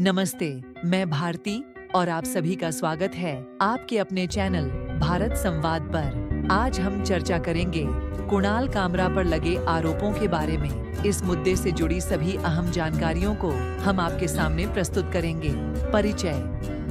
नमस्ते, मैं भारती और आप सभी का स्वागत है आपके अपने चैनल भारत संवाद पर। आज हम चर्चा करेंगे कुणाल कामरा पर लगे आरोपों के बारे में। इस मुद्दे से जुड़ी सभी अहम जानकारियों को हम आपके सामने प्रस्तुत करेंगे। परिचय: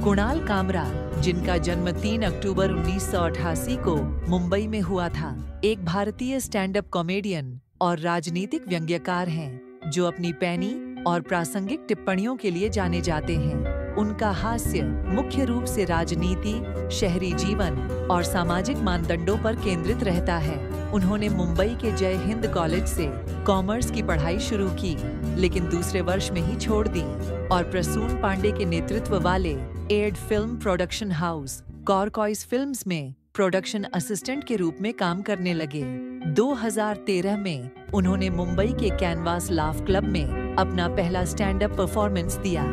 कुणाल कामरा, जिनका जन्म 3 अक्टूबर 1988 को मुंबई में हुआ था, एक भारतीय स्टैंड अप कॉमेडियन और राजनीतिक व्यंग्यकार हैं, जो अपनी पैनी और प्रासंगिक टिप्पणियों के लिए जाने जाते हैं। उनका हास्य मुख्य रूप से राजनीति, शहरी जीवन और सामाजिक मानदंडों पर केंद्रित रहता है। उन्होंने मुंबई के जय हिंद कॉलेज से कॉमर्स की पढ़ाई शुरू की, लेकिन दूसरे वर्ष में ही छोड़ दी और प्रसून पांडे के नेतृत्व वाले एड फिल्म प्रोडक्शन हाउस कॉर्कॉइस फिल्म्स में प्रोडक्शन असिस्टेंट के रूप में काम करने लगे। 2013 में उन्होंने मुंबई के कैनवास लाफ क्लब में अपना पहला स्टैंड अप परफॉर्मेंस दिया।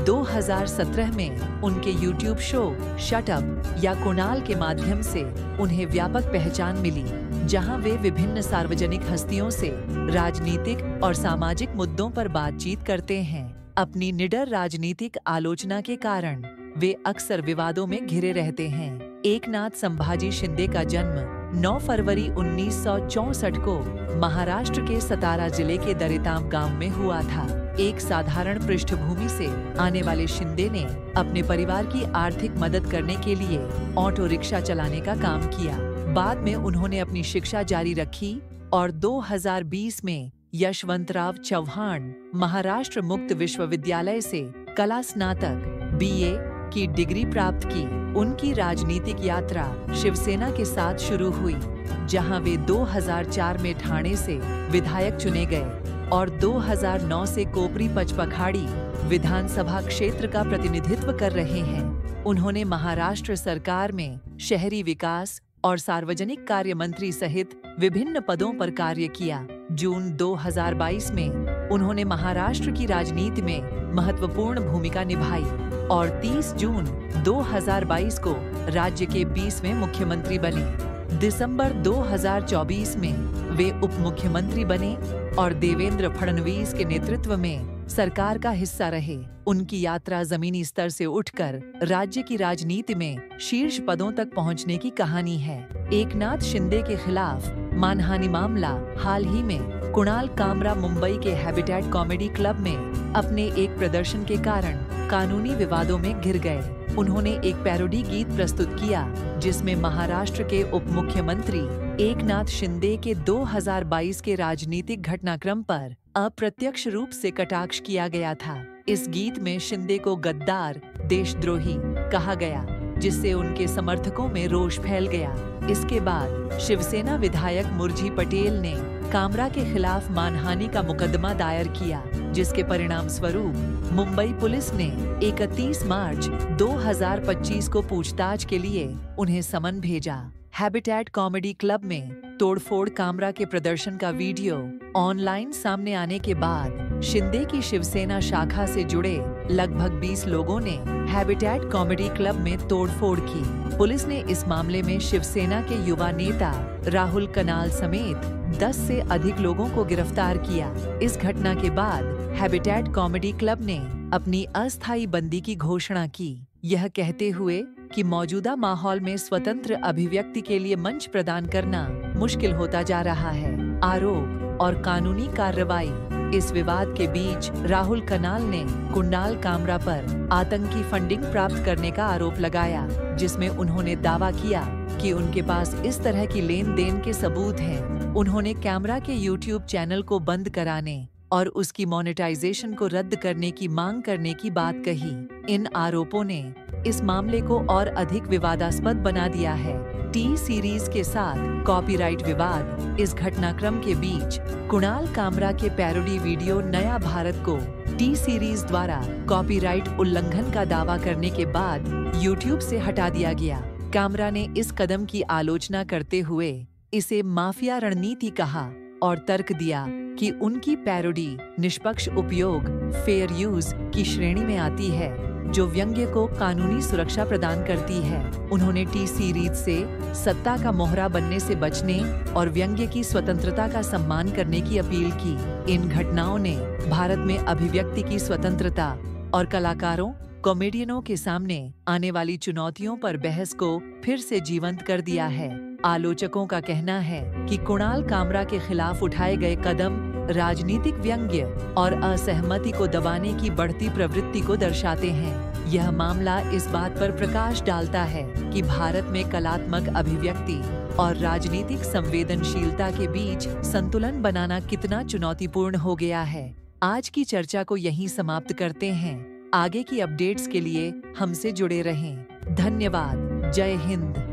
2017 में उनके यूट्यूब शो शट अप या कुणाल के माध्यम से उन्हें व्यापक पहचान मिली, जहां वे विभिन्न सार्वजनिक हस्तियों से राजनीतिक और सामाजिक मुद्दों पर बातचीत करते हैं। अपनी निडर राजनीतिक आलोचना के कारण वे अक्सर विवादों में घिरे रहते हैं। एकनाथ संभाजी शिंदे का जन्म 9 फरवरी 1964 को महाराष्ट्र के सतारा जिले के दरिताम गांव में हुआ था। एक साधारण पृष्ठभूमि से आने वाले शिंदे ने अपने परिवार की आर्थिक मदद करने के लिए ऑटो रिक्शा चलाने का काम किया। बाद में उन्होंने अपनी शिक्षा जारी रखी और 2020 में यशवंतराव चव्हाण महाराष्ट्र मुक्त विश्वविद्यालय से कला स्नातक BA की डिग्री प्राप्त की। उनकी राजनीतिक यात्रा शिवसेना के साथ शुरू हुई, जहां वे 2004 में ठाणे से विधायक चुने गए और 2009 से कोपरी पचपखाड़ी विधानसभा क्षेत्र का प्रतिनिधित्व कर रहे हैं। उन्होंने महाराष्ट्र सरकार में शहरी विकास और सार्वजनिक कार्य मंत्री सहित विभिन्न पदों पर कार्य किया। जून 2022 में उन्होंने महाराष्ट्र की राजनीति में महत्वपूर्ण भूमिका निभाई और 30 जून 2022 को राज्य के 20वें मुख्यमंत्री बने। दिसंबर 2024 में वे उप मुख्यमंत्री बने और देवेंद्र फडणवीस के नेतृत्व में सरकार का हिस्सा रहे। उनकी यात्रा जमीनी स्तर से उठकर राज्य की राजनीति में शीर्ष पदों तक पहुंचने की कहानी है। एकनाथ शिंदे के खिलाफ मानहानि मामला: हाल ही में कुणाल कामरा मुंबई के हैबिटेट कॉमेडी क्लब में अपने एक प्रदर्शन के कारण कानूनी विवादों में घिर गए। उन्होंने एक पैरोडी गीत प्रस्तुत किया, जिसमें महाराष्ट्र के उप मुख्यमंत्री एकनाथ शिंदे के 2022 के राजनीतिक घटनाक्रम पर अप्रत्यक्ष रूप से कटाक्ष किया गया था। इस गीत में शिंदे को गद्दार, देशद्रोही कहा गया, जिससे उनके समर्थकों में रोष फैल गया। इसके बाद शिवसेना विधायक मुरजी पटेल ने कामरा के खिलाफ मानहानि का मुकदमा दायर किया, जिसके परिणाम स्वरूप मुंबई पुलिस ने 31 मार्च 2025 को पूछताछ के लिए उन्हें समन भेजा। हैबिटेट कॉमेडी क्लब में तोड़फोड़ कामरा के प्रदर्शन का वीडियो ऑनलाइन सामने आने के बाद शिंदे की शिवसेना शाखा से जुड़े लगभग 20 लोगों ने हैबिटेट कॉमेडी क्लब में तोड़फोड़ की। पुलिस ने इस मामले में शिवसेना के युवा नेता राहुल कनाल समेत 10 से अधिक लोगों को गिरफ्तार किया। इस घटना के बाद हैबिटेट कॉमेडी क्लब ने अपनी अस्थायी बंदी की घोषणा की, यह कहते हुए कि मौजूदा माहौल में स्वतंत्र अभिव्यक्ति के लिए मंच प्रदान करना मुश्किल होता जा रहा है। आरोप और कानूनी कार्रवाई: इस विवाद के बीच राहुल कनाल ने कुणाल कामरा पर आतंकी फंडिंग प्राप्त करने का आरोप लगाया, जिसमें उन्होंने दावा किया कि उनके पास इस तरह की लेन देन के सबूत हैं। उन्होंने कामरा के यूट्यूब चैनल को बंद कराने और उसकी मोनेटाइजेशन को रद्द करने की मांग करने की बात कही। इन आरोपों ने इस मामले को और अधिक विवादास्पद बना दिया है। टी सीरीज के साथ कॉपीराइट विवाद: इस घटनाक्रम के बीच कुणाल कामरा के पैरोडी वीडियो नया भारत को टी सीरीज द्वारा कॉपीराइट उल्लंघन का दावा करने के बाद यूट्यूब से हटा दिया गया। कामरा ने इस कदम की आलोचना करते हुए इसे माफिया रणनीति कहा और तर्क दिया कि उनकी पैरोडी निष्पक्ष उपयोग फेयर यूज की श्रेणी में आती है, जो व्यंग्य को कानूनी सुरक्षा प्रदान करती है। उन्होंने टी सीरीज से सत्ता का मोहरा बनने से बचने और व्यंग्य की स्वतंत्रता का सम्मान करने की अपील की। इन घटनाओं ने भारत में अभिव्यक्ति की स्वतंत्रता और कलाकारों, कॉमेडियनों के सामने आने वाली चुनौतियों पर बहस को फिर से जीवंत कर दिया है। आलोचकों का कहना है कि कुणाल कामरा के खिलाफ उठाए गए कदम राजनीतिक व्यंग्य और असहमति को दबाने की बढ़ती प्रवृत्ति को दर्शाते हैं। यह मामला इस बात पर प्रकाश डालता है कि भारत में कलात्मक अभिव्यक्ति और राजनीतिक संवेदनशीलता के बीच संतुलन बनाना कितना चुनौतीपूर्ण हो गया है। आज की चर्चा को यहीं समाप्त करते हैं। आगे की अपडेट्स के लिए हमसे जुड़े रहें। धन्यवाद। जय हिंद।